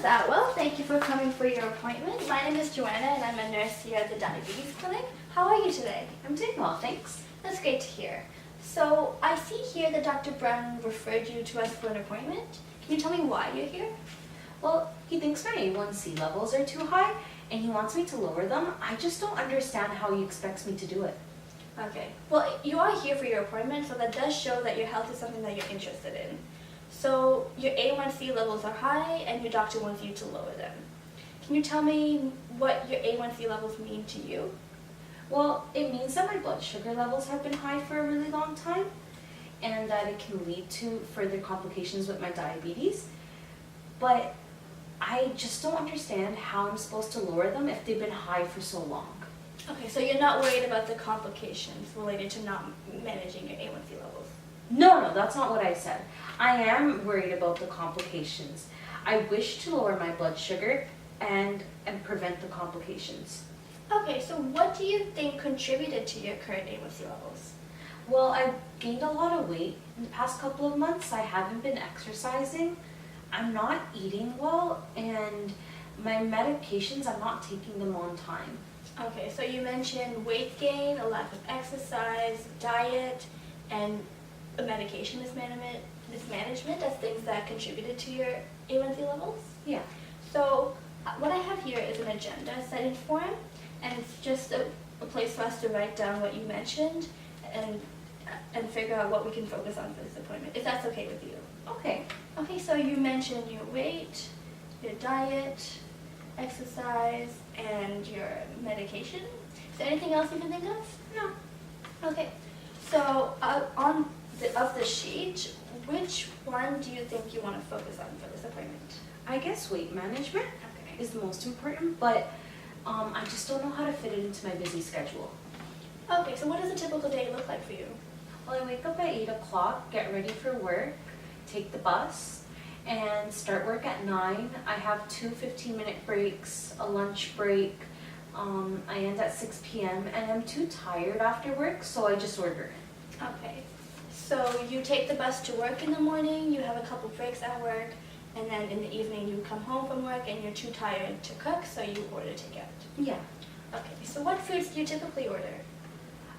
Ms. Atwell, thank you for coming for your appointment. My name is Joanna and I'm a nurse here at the Diabetes Clinic. How are you today? I'm doing well, thanks. That's great to hear. So I see here that Dr. Brown referred you to us for an appointment. Can you tell me why you're here? Well, he thinks my A1C levels are too high and he wants me to lower them. I just don't understand how he expects me to do it. Okay. Well, you are here for your appointment, so that does show that your health is something that you're interested in. So your A1C levels are high and your doctor wants you to lower them. Can you tell me what your A1C levels mean to you? Well, it means that my blood sugar levels have been high for a really long time and that it can lead to further complications with my diabetes. But I just don't understand how I'm supposed to lower them if they've been high for so long. Okay, so you're not worried about the complications related to not managing your A1C levels? No, that's not what I said. I am worried about the complications. I wish to lower my blood sugar and prevent the complications. Okay, so what do you think contributed to your current A1C levels? Well, I've gained a lot of weight in the past couple of months. I haven't been exercising. I'm not eating well, and my medications, I'm not taking them on time. Okay, so you mentioned weight gain, a lack of exercise, diet, and medication mismanagement as things that contributed to your A1C levels? Yeah. So what I have here is an agenda setting form, and it's just a place for us to write down what you mentioned and figure out what we can focus on for this appointment, if that's okay with you. Okay. Okay, so you mentioned your weight, your diet, exercise, and your medication. Is there anything else you can think of? No. Okay, so of the sheet, which one do you think you want to focus on for this appointment? I guess weight management Okay. is the most important, but I just don't know how to fit it into my busy schedule. Okay, so what does a typical day look like for you? Well, I wake up at 8 o'clock, get ready for work, take the bus, and start work at 9. I have 2 15-minute breaks, a lunch break. I end at 6 p.m. and I'm too tired after work, so I just order in. Okay, so you take the bus to work in the morning, you have a couple breaks at work, and then in the evening you come home from work and you're too tired to cook, so you order takeout. Yeah. Okay, so what foods do you typically order?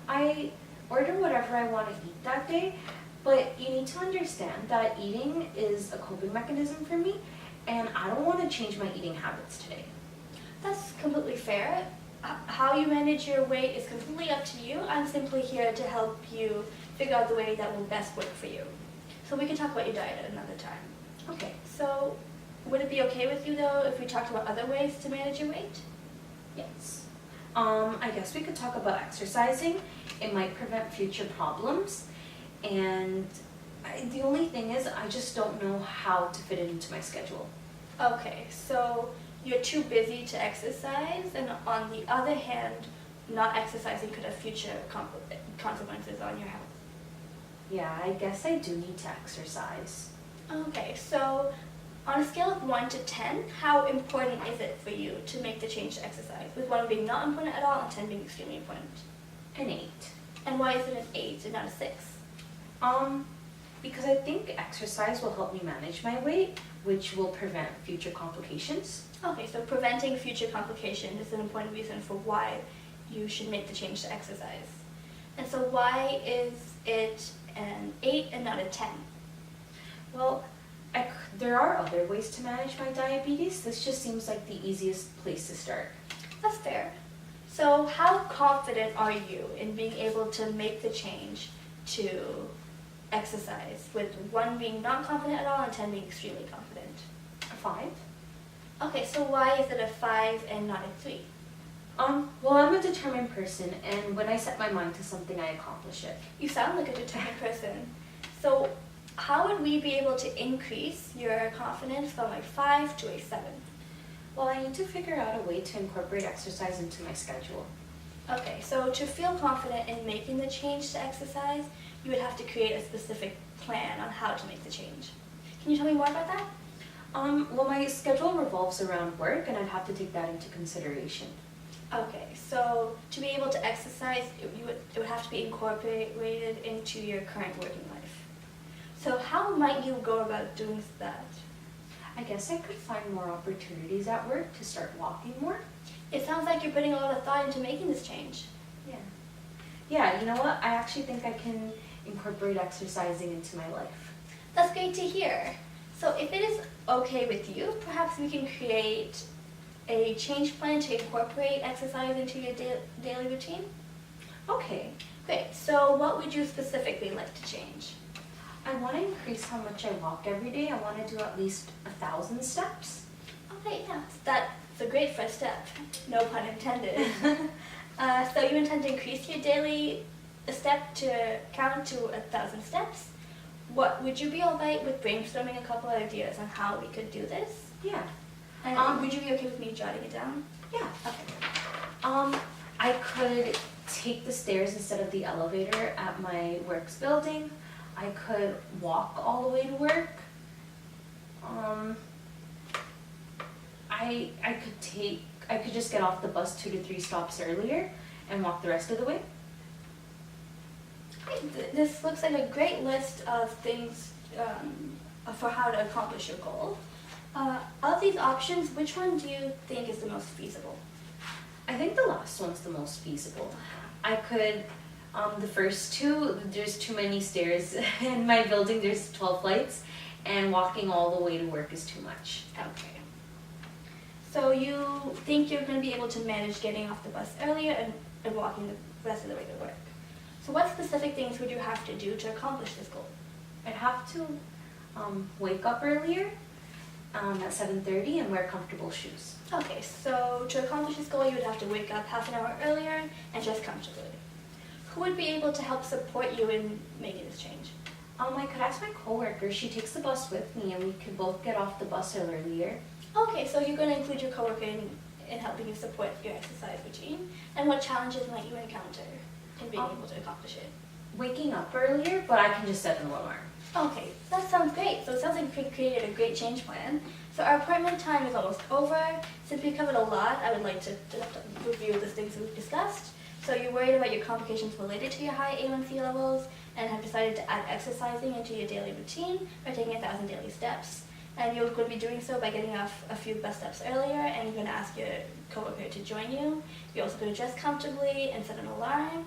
I order whatever I want to eat that day, but you need to understand that eating is a coping mechanism for me, and I don't want to change my eating habits today. That's completely fair. How you manage your weight is completely up to you. I'm simply here to help you figure out the way that will best work for you. So we can talk about your diet at another time. Okay. So would it be okay with you though if we talked about other ways to manage your weight? Yes. I guess we could talk about exercising. It might prevent future problems, and the only thing is I just don't know how to fit it into my schedule. Okay, so you're too busy to exercise, and on the other hand, not exercising could have future consequences on your health. Yeah, I guess I do need to exercise. Okay, so on a scale of 1 to 10, how important is it for you to make the change to exercise? With 1 being not important at all and 10 being extremely important. An 8. And why is it an 8 and not a 6? Because I think exercise will help me manage my weight, which will prevent future complications. Okay, so preventing future complications is an important reason for why you should make the change to exercise. And so why is it an 8 and not a 10? Well, there are other ways to manage my diabetes. This just seems like the easiest place to start. That's fair. So how confident are you in being able to make the change to exercise, with 1 being not confident at all and 10 being extremely confident? A 5? Okay, so why is it a 5 and not a 3? Well, I'm a determined person, and when I set my mind to something, I accomplish it. You sound like a determined person. So how would we be able to increase your confidence from a 5 to a 7? Well, I need to figure out a way to incorporate exercise into my schedule. Okay, so to feel confident in making the change to exercise, you would have to create a specific plan on how to make the change. Can you tell me more about that? Well, my schedule revolves around work, and I'd have to take that into consideration. Okay, so to be able to exercise, it would have to be incorporated into your current working life. So how might you go about doing that? I guess I could find more opportunities at work to start walking more. It sounds like you're putting a lot of thought into making this change. Yeah. Yeah, you know what? I actually think I can incorporate exercising into my life. That's great to hear. So if it is okay with you, perhaps we can create a change plan to incorporate exercise into your daily routine? Okay. Great. So what would you specifically like to change? I want to increase how much I walk every day. I want to do at least 1,000 steps. Okay, yeah, that's a great first step. No pun intended. So you intend to increase your daily step to count to 1,000 steps. What would you be all right with brainstorming a couple of ideas on how we could do this? Yeah. And would you be okay with me jotting it down? Yeah. Okay. I could take the stairs instead of the elevator at my works building. I could walk all the way to work. I could just get off the bus 2 to 3 stops earlier and walk the rest of the way. Great. This looks like a great list of things for how to accomplish your goal. Of these options, which one do you think is the most feasible? I think the last one's the most feasible. I could, the first two, there's too many stairs in my building, there's 12 flights, and walking all the way to work is too much. Okay. So you think you're going to be able to manage getting off the bus earlier and walking the rest of the way to work. So what specific things would you have to do to accomplish this goal? I'd have to wake up earlier at 7:30 and wear comfortable shoes. Okay, so to accomplish this goal, you would have to wake up half an hour earlier and dress comfortably. Who would be able to help support you in making this change? I could ask my coworker. She takes the bus with me and we could both get off the bus earlier. Okay, so you're going to include your coworker in helping you support your exercise routine. And what challenges might you encounter in being able to accomplish it? Waking up earlier, but I can just set an alarm. Okay, that sounds great. So it sounds like you created a great change plan. So our appointment time is almost over. Since we covered a lot, I would like to review the things we've discussed. So you're worried about your complications related to your high A1C levels and have decided to add exercising into your daily routine by taking 1,000 daily steps. And you're going to be doing so by getting off a few bus steps earlier, and you're going to ask your coworker to join you. You're also going to dress comfortably and set an alarm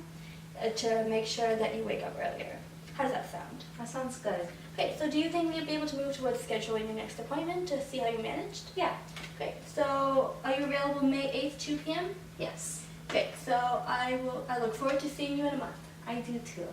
to make sure that you wake up earlier. How does that sound? That sounds good. Great, so do you think we'll be able to move towards scheduling your next appointment to see how you managed? Yeah. Great, so are you available May 8th, 2 p.m.? Yes. Great, so I look forward to seeing you in a month. I do too.